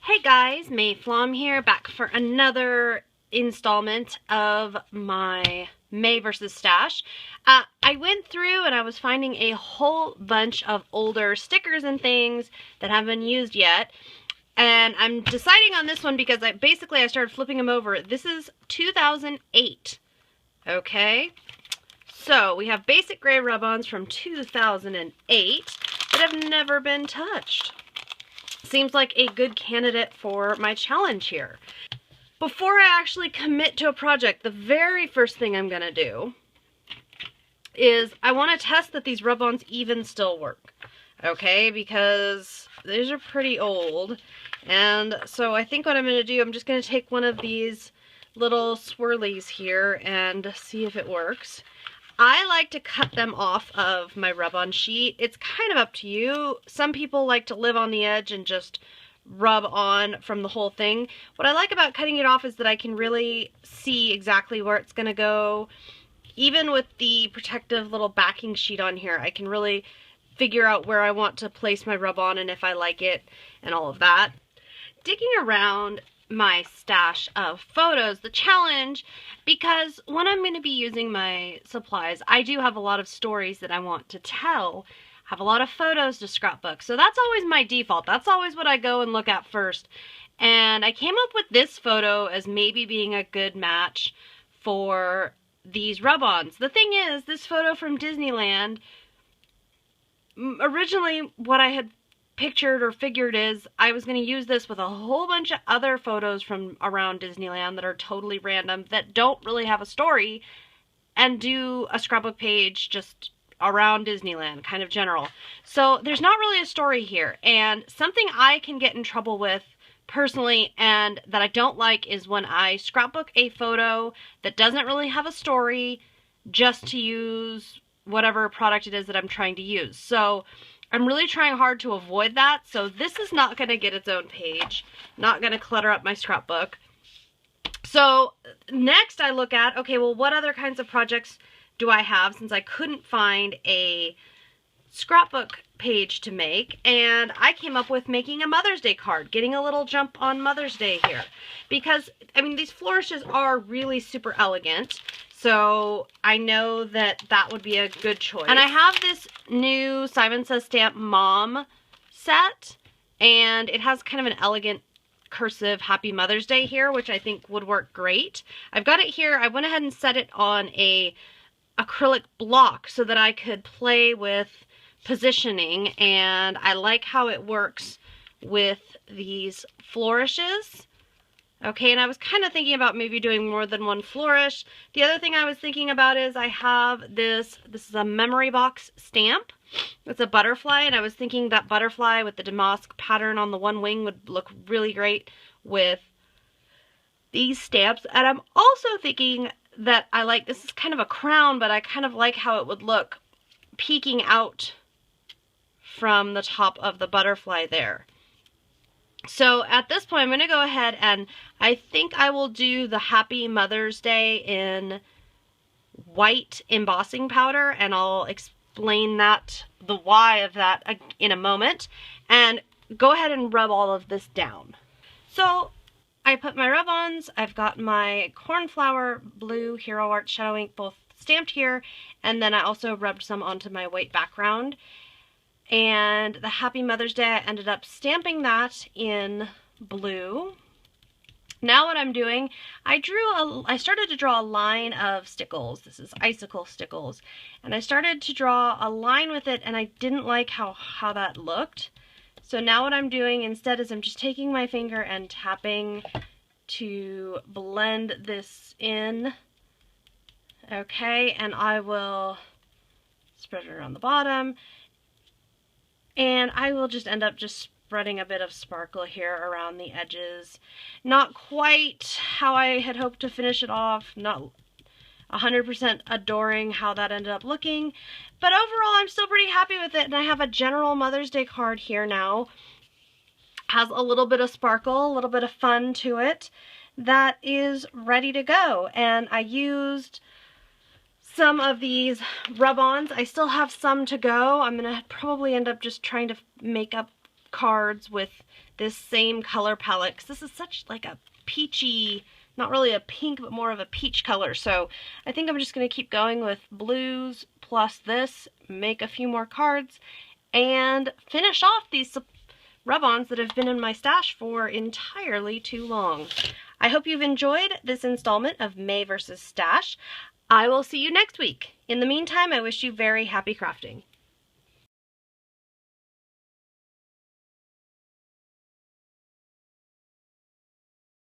Hey guys, May Flom here, back for another installment of my May versus Stash. I went through and I was finding a whole bunch of older stickers and things that haven't been used yet. And I'm deciding on this one because I started flipping them over. This is 2008. Okay? So we have basic gray rub-ons from 2008 that have never been touched. Seems like a good candidate for my challenge here. Before I actually commit to a project, the very first thing I'm going to do is I want to test that these rub-ons even still work. Okay, because these are pretty old. And so I think what I'm going to do, I'm just going to take one of these little swirlies here and see if it works. I like to cut them off of my rub-on sheet. It's kind of up to you. Some people like to live on the edge and just rub on from the whole thing. What I like about cutting it off is that I can really see exactly where it's going to go. Even with the protective little backing sheet on here, I can really figure out where I want to place my rub-on and if I like it and all of that. Digging around my stash of photos, the challenge, because when I'm going to be using my supplies, I do have a lot of stories that I want to tell, have a lot of photos to scrapbook, so that's always my default. That's always what I go and look at first. And I came up with this photo as maybe being a good match for these rub-ons. The thing is, this photo from Disneyland, originally what I had pictured or figured is I was going to use this with a whole bunch of other photos from around Disneyland that are totally random, that don't really have a story, and do a scrapbook page just around Disneyland, kind of general. So there's not really a story here, and something I can get in trouble with personally and that I don't like is when I scrapbook a photo that doesn't really have a story just to use whatever product it is that I'm trying to use. So I'm really trying hard to avoid that, so this is not going to get its own page, not going to clutter up my scrapbook. So next I look at, okay, well, what other kinds of projects do I have, since I couldn't find a scrapbook page to make, and I came up with making a Mother's Day card, getting a little jump on Mother's Day here, because, I mean, these flourishes are really super elegant. So I know that that would be a good choice. And I have this new Simon Says Stamp Mom set, and it has kind of an elegant cursive Happy Mother's Day here, which I think would work great. I've got it here. I went ahead and set it on a acrylic block so that I could play with positioning, and I like how it works with these flourishes. Okay, and I was kind of thinking about maybe doing more than one flourish. The other thing I was thinking about is I have this is a memory box stamp. It's a butterfly, and I was thinking that butterfly with the damask pattern on the one wing would look really great with these stamps. And I'm also thinking that I like, this is kind of a crown, but I kind of like how it would look peeking out from the top of the butterfly there. So at this point, I'm going to go ahead and I think I will do the Happy Mother's Day in white embossing powder, and I'll explain that, the why of that, in a moment, and go ahead and rub all of this down. So I put my rub-ons, I've got my Cornflower Blue Hero Art Shadow Ink both stamped here, and then I also rubbed some onto my white background. And the Happy Mother's Day, I ended up stamping that in blue. Now what I'm doing, I started to draw a line of stickles. This is icicle stickles. And I started to draw a line with it, and I didn't like how that looked. So now what I'm doing instead is I'm just taking my finger and tapping to blend this in. Okay, and I will spread it around the bottom. And I will just end up just spreading a bit of sparkle here around the edges. Not quite how I had hoped to finish it off, not 100% adoring how that ended up looking, but overall I'm still pretty happy with it. And I have a general Mother's Day card here now. Has a little bit of sparkle, a little bit of fun to it, that is ready to go. And I used some of these rub-ons. I still have some to go. I'm gonna probably end up just trying to make up cards with this same color palette, because this is such like a peachy, not really a pink, but more of a peach color. So I think I'm just going to keep going with blues plus this, make a few more cards, and finish off these rub-ons that have been in my stash for entirely too long. I hope you've enjoyed this installment of May vs. Stash. I will see you next week. In the meantime, I wish you very happy crafting.